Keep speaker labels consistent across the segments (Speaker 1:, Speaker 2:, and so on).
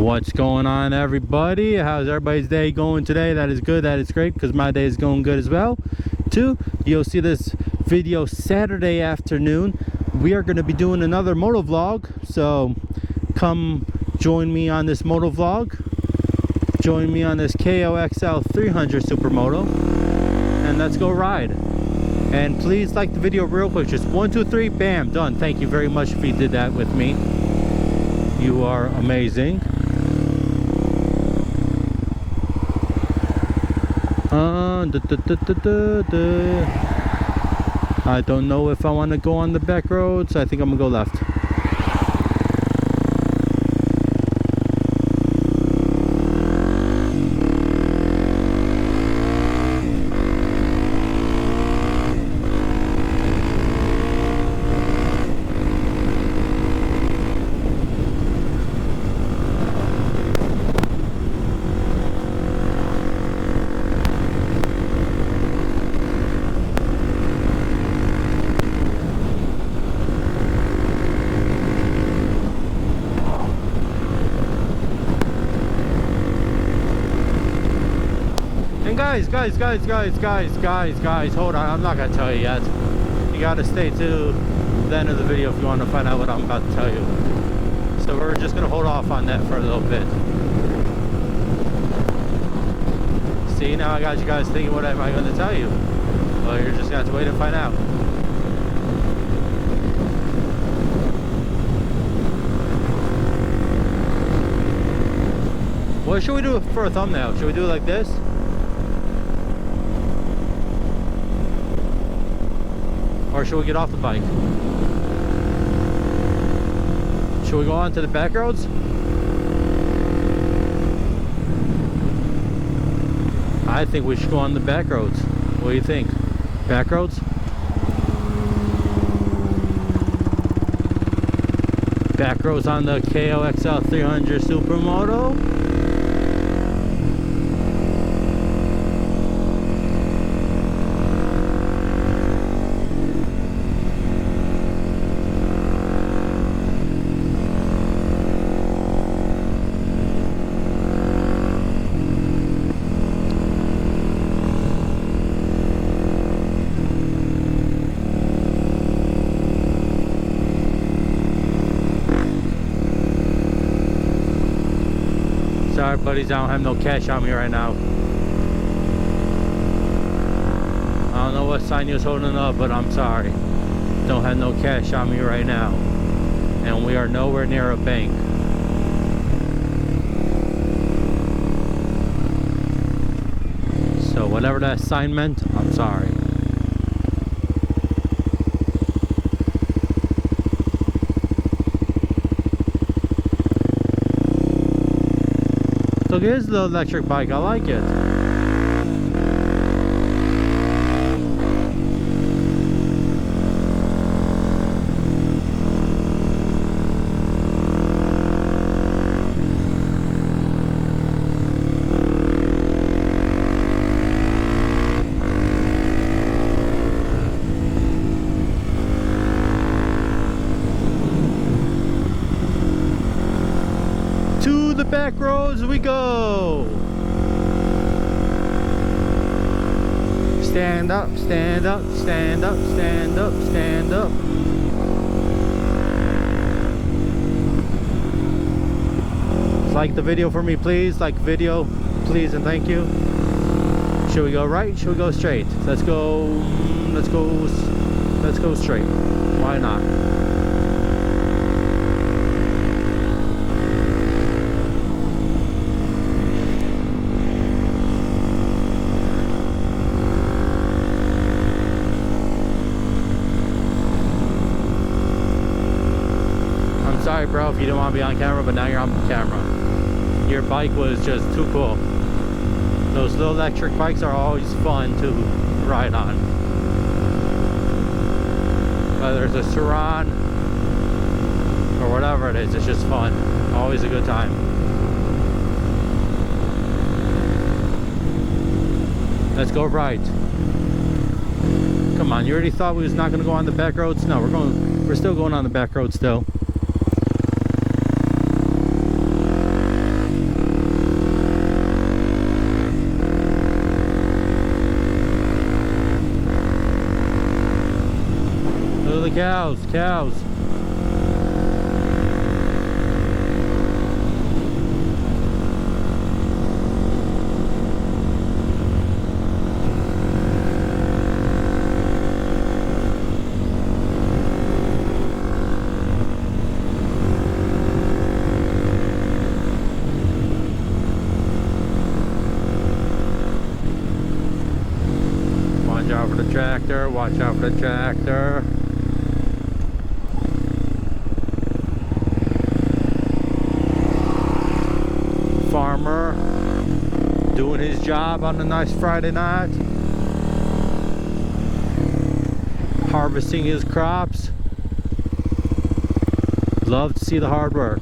Speaker 1: What's going on, everybody? How's everybody's day going today? That is good, that is great, because my day is going good as well too. You'll see this video Saturday afternoon. We are going to be doing another motovlog, so come join me on this motovlog. Join me on this KOXL 300 Supermoto, and let's go ride. And please like the video real quick, just 1 2 3 bam, done. Thank you very much if you did that with me. You are amazing. I don't know if I want to go on the back roads. I think I'm gonna go left. Guys, hold on, I'm not gonna tell you yet. You gotta stay to the end of the video if you want to find out what I'm about to tell you. So we're just gonna hold off on that for a little bit. See, now I got you guys thinking, what am I gonna tell you? Well, you're just gonna have to wait and find out. What should we do for a thumbnail? Should we do it like this? Or should we get off the bike? Should we go on to the back roads? I think we should go on the back roads. What do you think? Back roads? Back roads on the KOXL 300 Supermoto. Sorry buddies, I don't have no cash on me right now. I don't know what sign you was holding up, but I'm sorry. Don't have no cash on me right now. And we are nowhere near a bank. So whatever that sign meant, I'm sorry. So here's the electric bike, I like it. To the back roads we go. Stand up, stand up, stand up, stand up, stand up. Like the video for me, please. Like the video, please, and thank you. Should we go right? Should we go straight? Let's go straight. Why not? Sorry bro if you didn't want to be on camera, but now you're on camera. Your bike was just too cool. Those little electric bikes are always fun to ride on. Whether it's a Saran or whatever it is, it's just fun. Always a good time. Let's go right. Come on, you already thought we was not going to go on the back roads? No, we're still going on the back roads still. cows, cows. Watch out for the tractor, watch out for the tractor. Farmer doing his job on a nice Friday night, harvesting his crops. Love to see the hard work.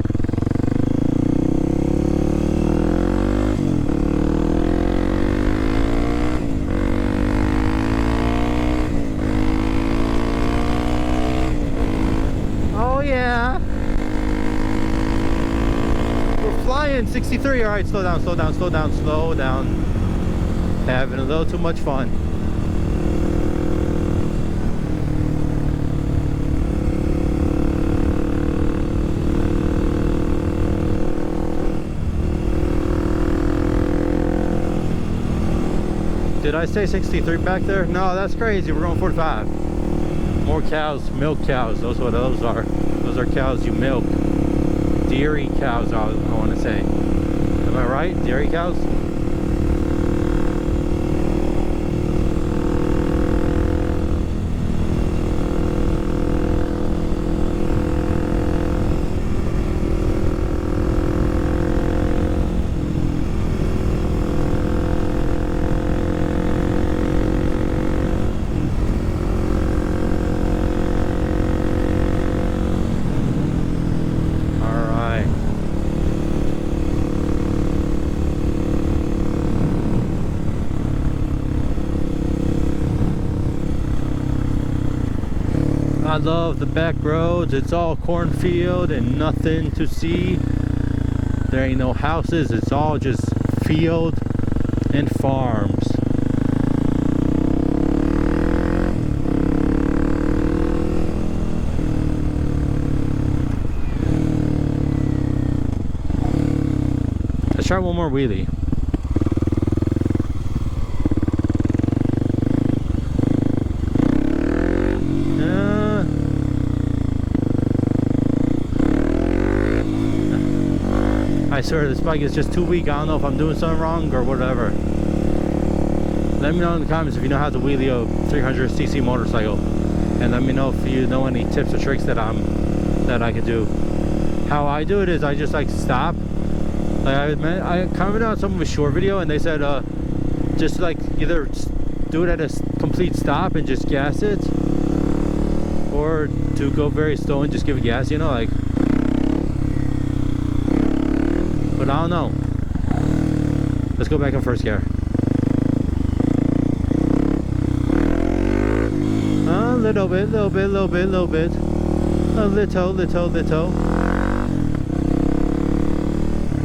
Speaker 1: Oh yeah, we're flying 63. All right, slow down, slow down, slow down, slow down. Having a little too much fun. Did I say 63 back there? No, that's crazy. We're going 45. More cows, milk cows. Those are what those are. Those are cows you milk. Dairy cows, I want to say. Am I right? Dairy cows? I love the back roads. It's all cornfield and nothing to see. There ain't no houses. It's all just field and farms. Let's try one more wheelie. I swear this bike is just too weak. I don't know if I'm doing something wrong or whatever. Let me know in the comments if you know how to wheelie a 300cc motorcycle, and let me know if you know any tips or tricks that I could do. How I do it is I just like stop. Like I commented on some of a short video and they said just like either do it at a complete stop and just gas it, or to go very slow and just give it gas, you know, like. But I don't know. Let's go back in first gear. A little bit.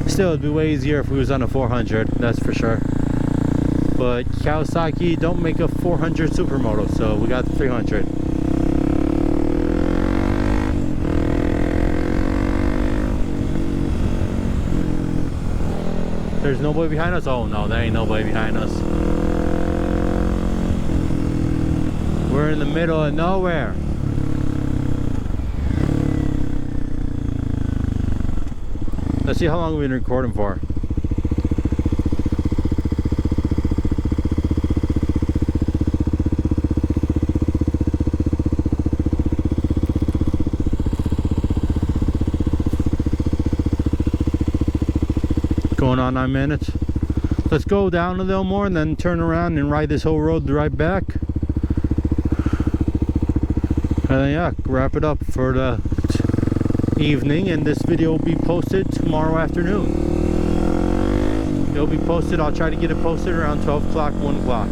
Speaker 1: Still, it'd be way easier if we was on a 400, that's for sure. But Kawasaki don't make a 400 supermoto, so we got the 300. There's nobody behind us? Oh no, there ain't nobody behind us. We're in the middle of nowhere. Let's see how long we've been recording for. Going on 9 minutes. Let's go down a little more and then turn around and ride this whole road right back. And then yeah, wrap it up for the evening, and this video will be posted tomorrow afternoon. It'll be posted, I'll try to get it posted around 12 o'clock, 1 o'clock.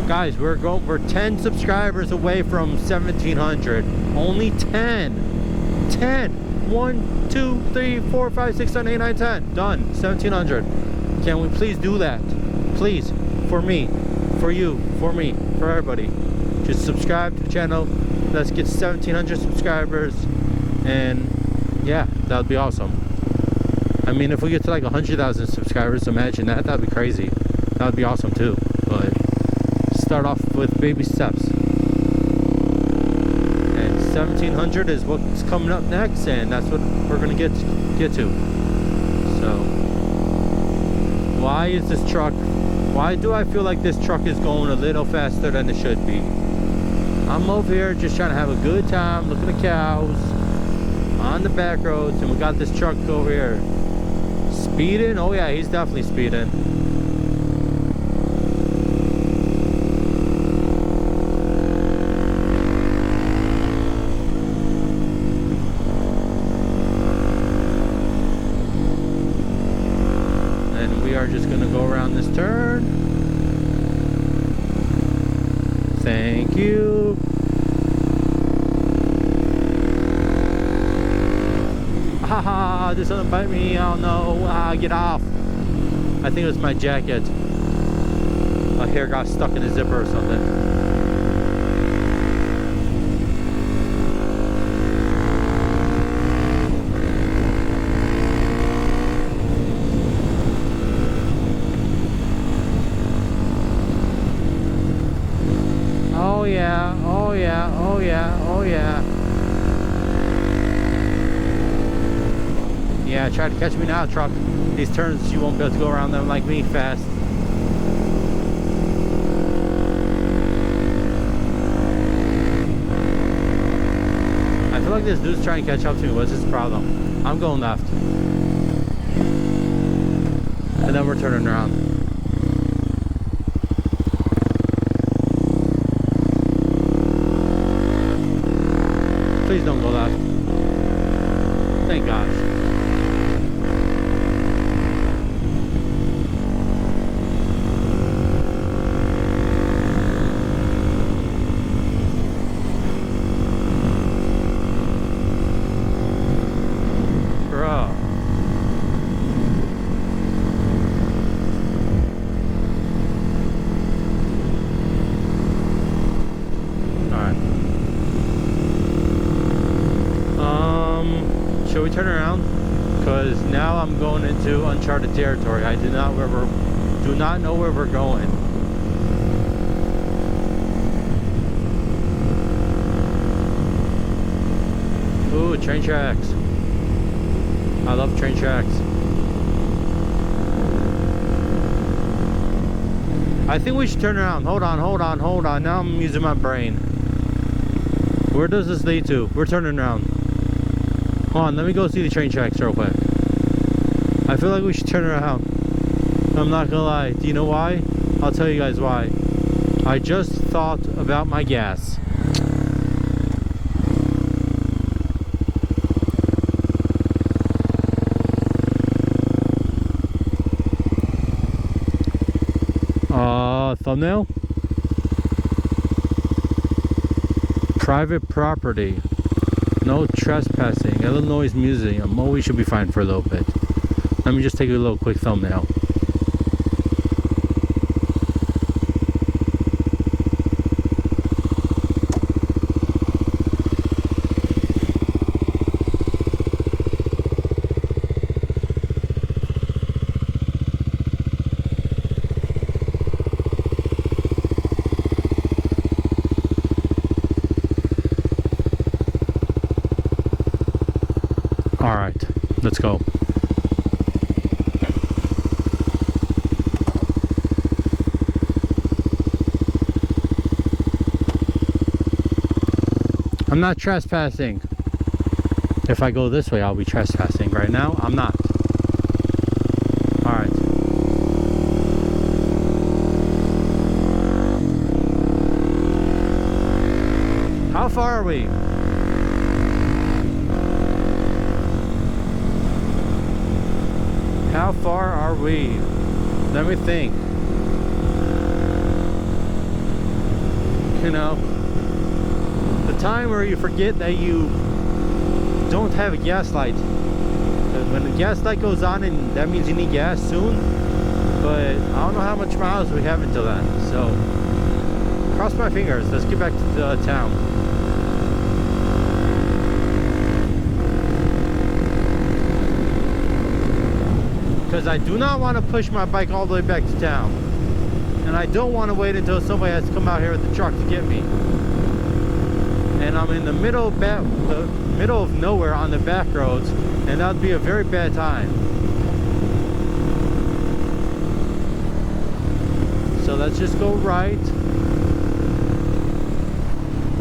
Speaker 1: Guys, we're 10 subscribers away from 1,700. Only 10. 10. 1, 2, 3, 4, 5, 6, 7, 8, 9, 10. Done. 1,700. Can we please do that? Please, for me, for you, for me, for everybody. Just subscribe to the channel. Let's get 1,700 subscribers, and yeah, that would be awesome. I mean, if we get to like 100,000 subscribers, imagine that. That'd be crazy. That would be awesome too. But start off with baby steps. And 1,700 is what's coming up next, and that's what we're gonna get to. So, why is this truck? Why do I feel like this truck is going a little faster than it should be? I'm over here just trying to have a good time, looking at cows on the back roads, and we got this truck over here speeding. Oh yeah, he's definitely speeding. And we are just gonna go around this turn. Thank you. Haha, this doesn't bite me. Oh no. Ah, get off. I think it was my jacket. My hair got stuck in the zipper or something. Oh yeah, oh yeah, oh yeah, oh yeah. Yeah, try to catch me now, truck. These turns, you won't be able to go around them like me fast. I feel like this dude's trying to catch up to me. What's his problem? I'm going left. And then we're turning around. Please don't go left. Thank gosh. Should we turn around? Because now I'm going into uncharted territory. I do not know where we're going. Ooh, train tracks. I love train tracks. I think we should turn around. Hold on. Now I'm using my brain. Where does this lead to? We're turning around. Hold on, let me go see the train tracks real quick. I feel like we should turn around. I'm not gonna lie. Do you know why? I'll tell you guys why. I just thought about my gas. Thumbnail? Private property. No trespassing. Illinois Museum. Oh, we should be fine for a little bit. Let me just take a little quick thumbnail. All right, let's go. I'm not trespassing. If I go this way, I'll be trespassing. Right now, I'm not. All right. How far are we? How far are we? Let me think. You know, the time where you forget that you don't have a gas light. When the gas light goes on and that means you need gas soon, but I don't know how much miles we have until then. So cross my fingers. Let's get back to the town. Because I do not want to push my bike all the way back to town. And I don't want to wait until somebody has to come out here with the truck to get me. And I'm in the middle of nowhere on the back roads, and that would be a very bad time. So let's just go right.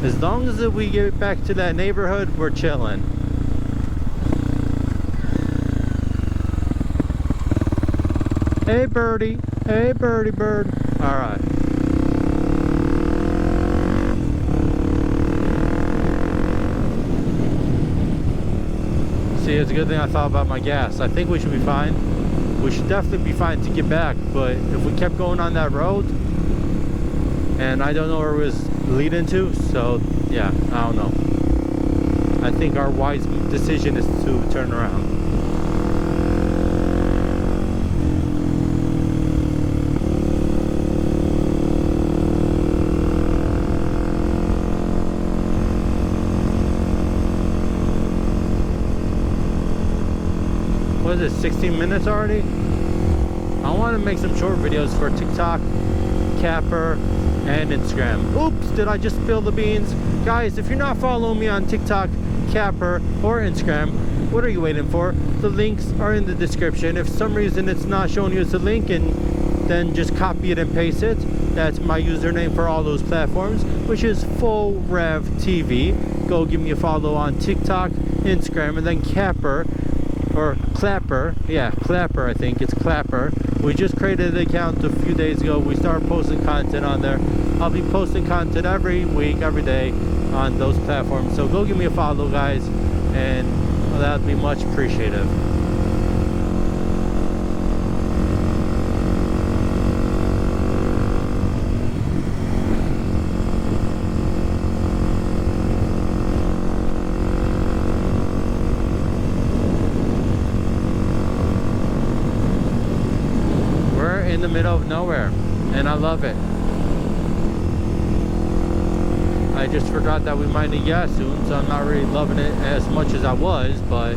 Speaker 1: As long as we get back to that neighborhood, we're chilling. Hey birdie, hey birdie bird. All right. See, it's a good thing I thought about my gas. I think we should be fine. We should definitely be fine to get back, but if we kept going on that road, and I don't know where it was leading to, so yeah, I don't know. I think our wise decision is to turn around. What is it, 16 minutes already? I want to make some short videos for TikTok, Capper, and Instagram. Oops, did I just spill the beans? Guys, if you're not following me on TikTok, Capper, or Instagram, what are you waiting for? The links are in the description. If for some reason it's not showing you as a link, and then just copy it and paste it. That's my username for all those platforms, which is Full Rev TV. Go give me a follow on TikTok, Instagram, and then Capper. Or Clapper, yeah, Clapper, I think it's Clapper. We just created an account a few days ago. We started posting content on there. I'll be posting content every week, every day on those platforms. So go give me a follow, guys, and that would be much appreciated. In the middle of nowhere, and I love it. I just forgot that we might need gas soon, so I'm not really loving it as much as I was, but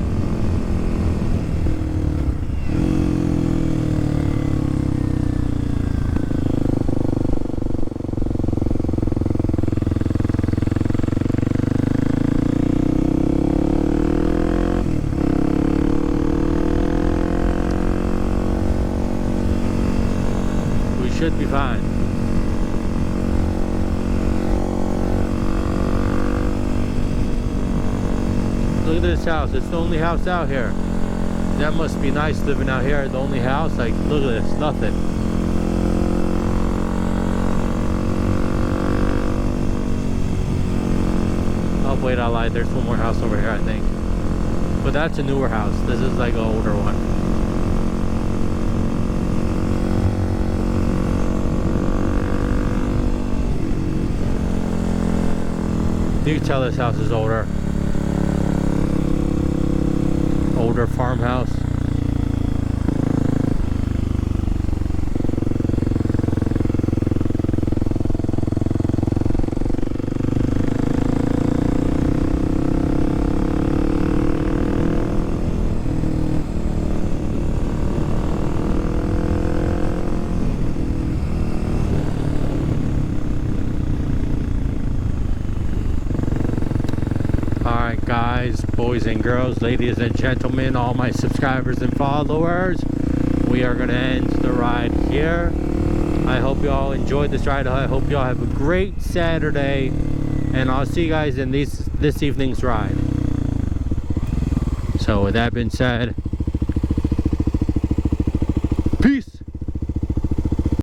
Speaker 1: should be fine. Look at this house. It's the only house out here. That must be nice living out here. The only house. Like, look at this. Nothing. Oh wait, I lied. There's one more house over here, I think. But that's a newer house. This is like an older one. You can tell this house is older. Older farmhouse. Alright guys, boys and girls, ladies and gentlemen, all my subscribers and followers, we are going to end the ride here. I hope you all enjoyed this ride. I hope you all have a great Saturday, and I'll see you guys in this evening's ride. So with that being said, peace.